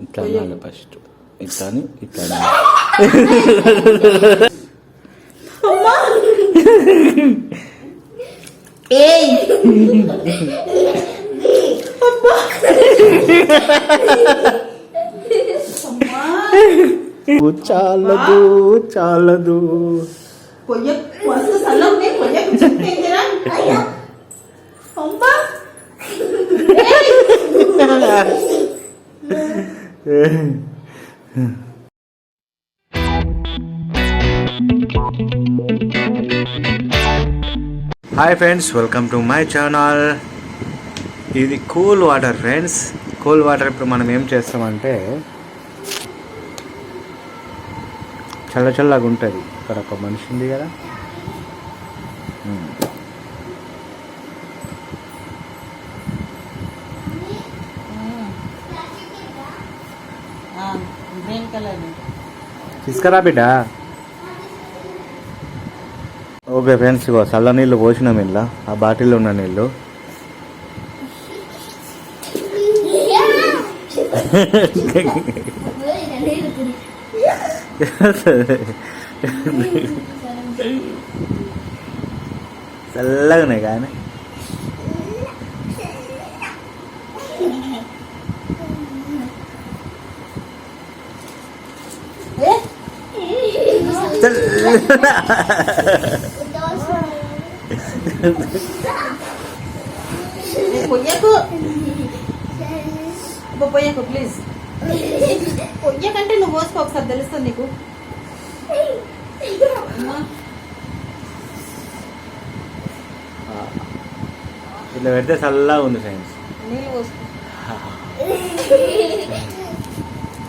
ఇట్లా అనాలి ఫస్ట్. ఇట్లా అని ఇట్లా చాలదు చాలదు. Hi friends, welcome to my channel. ఇది cool water friends. Cool water ఇప్పుడు మనం ఏం చేస్తామంటే చల్ల చల్లగా ఉంటుంది. ఇక్కడ ఒక మనిషి ఉంది కదా, గ్రీన్ కలర్ తీసుకురా బిడ్డ. ఓకే ఫ్రెండ్స్, ఇగో చల్ల నీళ్ళు పోసినాం ఇలా. ఆ బాటిల్లో ఉన్న నీళ్ళు చల్లగా ఉన్నాయి కానీ పొయ్యకు ప్లీజ్. పొయ్యకంటే నువ్వు పోసుకో, ఒకసారి తెలుస్తుంది నీకు. ఇట్లా పెడితే చల్లగా ఉంది ఫ్రెండ్స్. నీళ్ళు పోసుకో,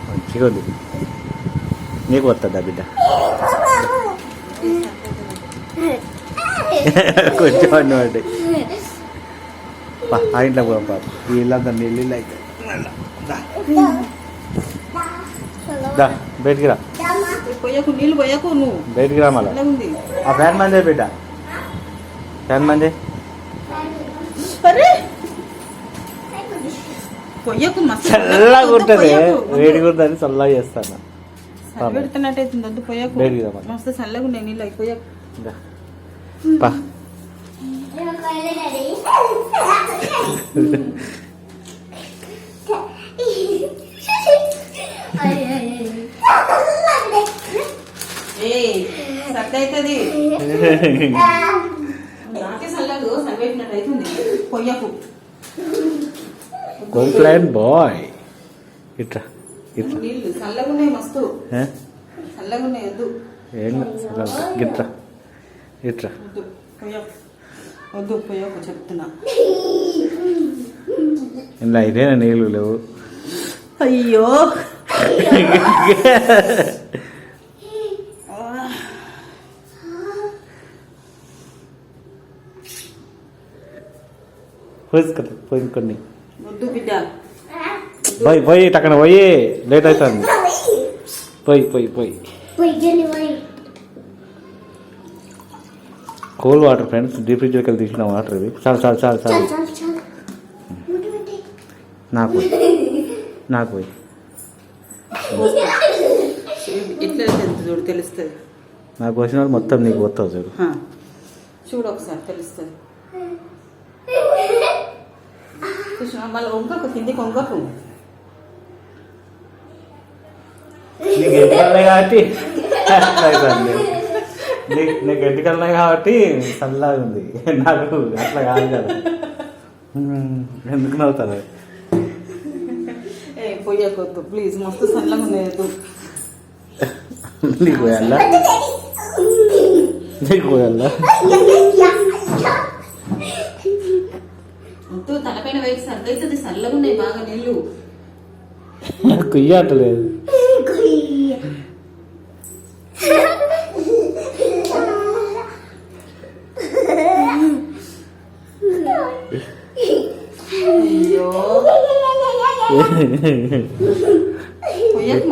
మంచిగా ఉంది. నీకు వస్తుందా బిడ్డ? కొంచెం అన్నమాట. ఆ ఇంట్లో పోదాం పాప. వీళ్ళంతా నీళ్ళు అయితే బయటికి రా. పొయ్యకు, నీళ్ళు పోయకు, నువ్వు బయటికి రా. మళ్ళీ ఆ ఫ్యాన్ మందే బిడ్డ, ఫ్యాన్ మందే. చల్లగా ఉంటుంది, వేడిగా ఉందని చల్లగా చేస్తాను. పెడుతున్నట్టయితే వద్దు, పోయకు. మస్తు చల్లగా ఉన్నాయి నీళ్ళు, అయిపోయాకు. సర్దవుతుంది, నాకే చల్లదు, సరిపెట్టినట్టు అవుతుంది. పొయ్యకు. Complaint boy. ఇట్లా ఇట్లా నీళ్ళు చల్లగా ఉన్నాయి, మస్తు చల్లగా ఉన్నాయి. వద్దు ఏం గిట్రా ఇట్లా వద్దు, పోయకు చెప్తున్నా. ఇలా ఇదేనా నీళ్ళు లేవు. అయ్యో పోయి కొన్ని. వద్దు బిడ్డ, పోయి పోయి అక్కడ పోయి, లేట్ అవుతుంది. పోయి పోయి పోయి. కూల్ వాటర్ ఫ్రెండ్స్, డీప్ ఫ్రిడ్జ్లోకి వెళ్ళి తీసిన వాటర్ ఇది. చాలు చాలు చాలు చాలు. నాకు నాకు పోయి ఎట్లా చూడు, తెలుస్తుంది. నాకు వచ్చిన మొత్తం నీకు పోతావు చూడు. చూడు ఒకసారి తెలుస్తుంది. మళ్ళీ వంకకు, కిందికి వంకకు. నీకు ఎంటికలున్నాయి కాబట్టి నీకు ఎంటికలున్నాయి కాబట్టి చల్లగా ఉంది. నాకు అట్లా కాదు కదా. ఎందుకు నవ్వుతారు? పోయకొద్దు ప్లీజ్, మస్తు చల్లగా ఉన్నాయి. నీకు పోయాలా? నీకు పోయాలా? తలపైన వైపు సర్దవుతుంది, చల్లగా ఉన్నాయి బాగా నీళ్ళు. కుయ్యట్లేదు. అయ్యో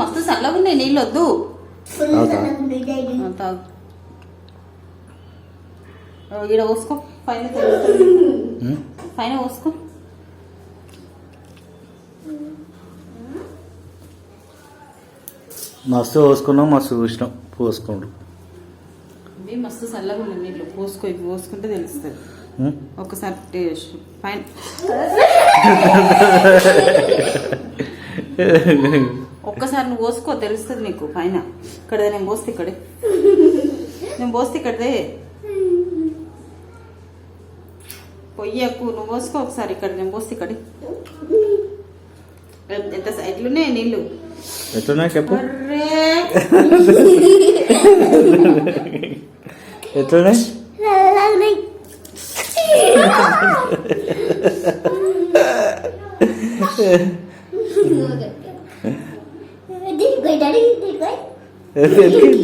మస్తు చల్లగా ఉన్నాయి నీళ్ళు. వద్దు, ఈడ పోసుకో, పైన పైన పోసుకో. మస్తు పోసుకున్నాం, మస్తు చూసినాం పోసుకోండు. ఇవి మస్తు చల్లగా ఉన్నాయి నీళ్ళు. పోసుకుంటే తెలుస్తుంది. ఒకసారి పైన ఒక్కసారి నువ్వు పోసుకో, తెలుస్తుంది నీకు పైన. ఇక్కడ నేను పోస్తే ఇక్కడే, నేను పోస్తే ఇక్కడదే. పొయ్యకు, నువ్వు పోసుకో ఒకసారి. ఇక్కడ నేను పోస్తే ఇక్కడే. ఎంత ఎట్లున్నాయి నీళ్ళు? ఎట్లున్నాయి చెప్పు. ఎట్లున్నాయి?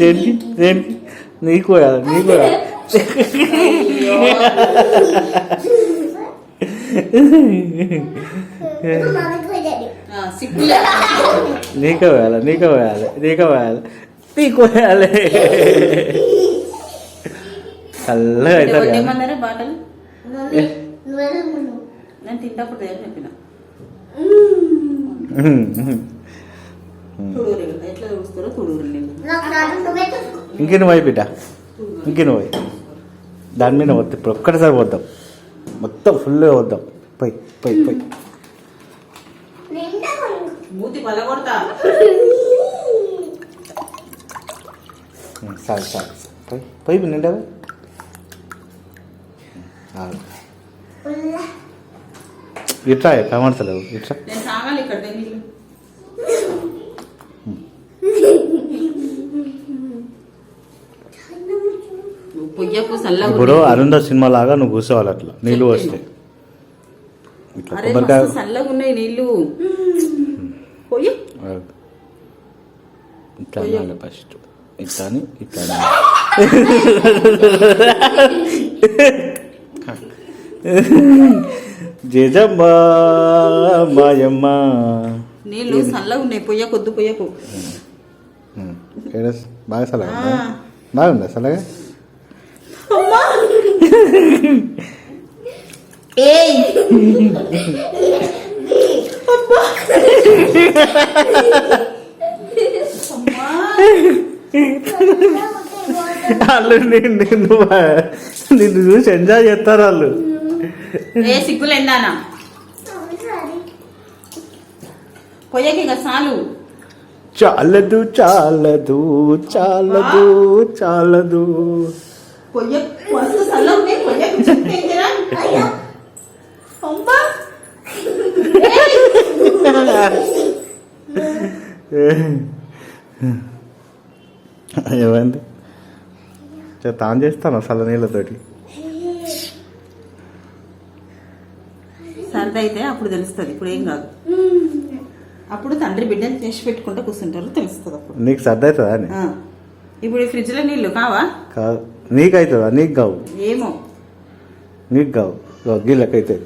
దేనికి దేనికి? నీకు నీకు నీకు వేయాలి, నీకు వేయాలి, నీకు వేయాలి, నీకు వేయాలి. చల్లగా అవుతారు ఏమన్నారా బాటలు? నేను తింటప్పుడు చెప్పిన ఎట్లా చూస్తారో తుడూరు. ఇంకిన పోయి బిడ్డ, ఇంకిన పోయి దాని మీద వద్దు. ఇప్పుడు ఒక్కటిసారి పోద్దాం, మొత్తం ఫుల్గా వద్దాం. పోయి పోయి పోయి మూతి పలగొడతా. చాలు చాలు పోయి పోయి నిండా ఇట్లా కమర్చలేవు. ఇట్లా నేను సాగాలి ఇక్కడ నీళ్ళు. ఇప్పుడు అరుంధ సినిమా లాగా నువ్వు కూర్చోవాలి అట్లా నీళ్ళు వస్తే. ఇట్లా కొబ్బరికాయ చల్లగా ఉన్నాయి నీళ్ళు. పోయి ఇట్లా ఫస్ట్ ఇట్లా ఇట్లా జేజమ్మ మాయమ్మ. నీళ్ళు చల్లగా ఉన్నాయి. పొయ్యకొద్దు, పొయ్యకు. బాగా చల్లగా బాగుందా చల్లగా? వాళ్ళు నిన్ను చూసి ఎంజాయ్ చేస్తారు వాళ్ళు. సిగ్గులేందానా పొయ్యకి ఇక చాలు. చాలదు చాలదు చాలదు చాలదు. పొయ్య మస్తు చల్లగా ఉన్నాయి. పొయ్యకు చెప్తే ఏమైంది? తాను చేస్తాను చల్ల నీళ్ళతోటి. సరదా అయితే అప్పుడు తెలుస్తుంది. ఇప్పుడు ఏం కాదు. అప్పుడు తండ్రి బిడ్డని చేసి పెట్టుకుంటూ కూర్చుంటారు, తెలుస్తుంది అప్పుడు. నీకు సర్ది అవుతుందా అని? ఇప్పుడు ఈ ఫ్రిడ్జ్ లో నీళ్ళు కావా? కాదు. నీకు అవుతుందా? నీకు కావు. ఏమో నీకు కావు. గీళ్ళకైతే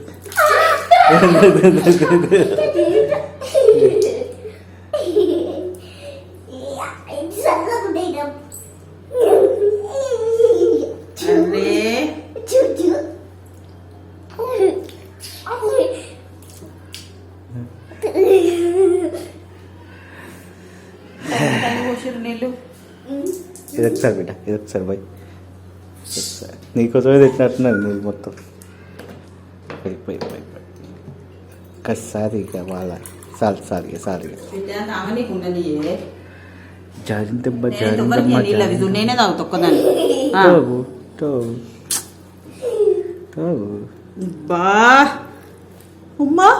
నీళ్ళు. ఇదొకసారి బిడ్డ, ఇదొకసారి పోయి నీకోసమే తెచ్చినట్టున్నాను నీళ్ళు మొత్తం. పోయి పోయి పోయి పోయి ఒక్కసారి ఇక వాళ్ళ సారి సారి సారి జారింతమ్మ జారింతమ్మ నేనే తాగుతా ఒక్కదాన్ని. తాగు తాగు తాగు. బా ఉమ్మా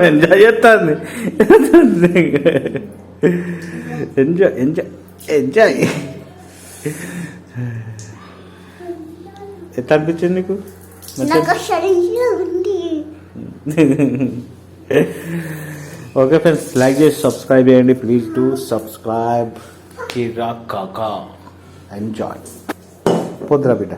ఎంజాయ్ చేస్తాను. Enjoy enjoy enjoy. ఎట్లా అనిపించింది నీకు? ఓకే ఫ్రెండ్స్, లైక్ చేసి సబ్స్క్రైబ్ చేయండి. Please do subscribe. కిరా కాకా ఎంజాయ్. పొద్దురా బిడ్డ.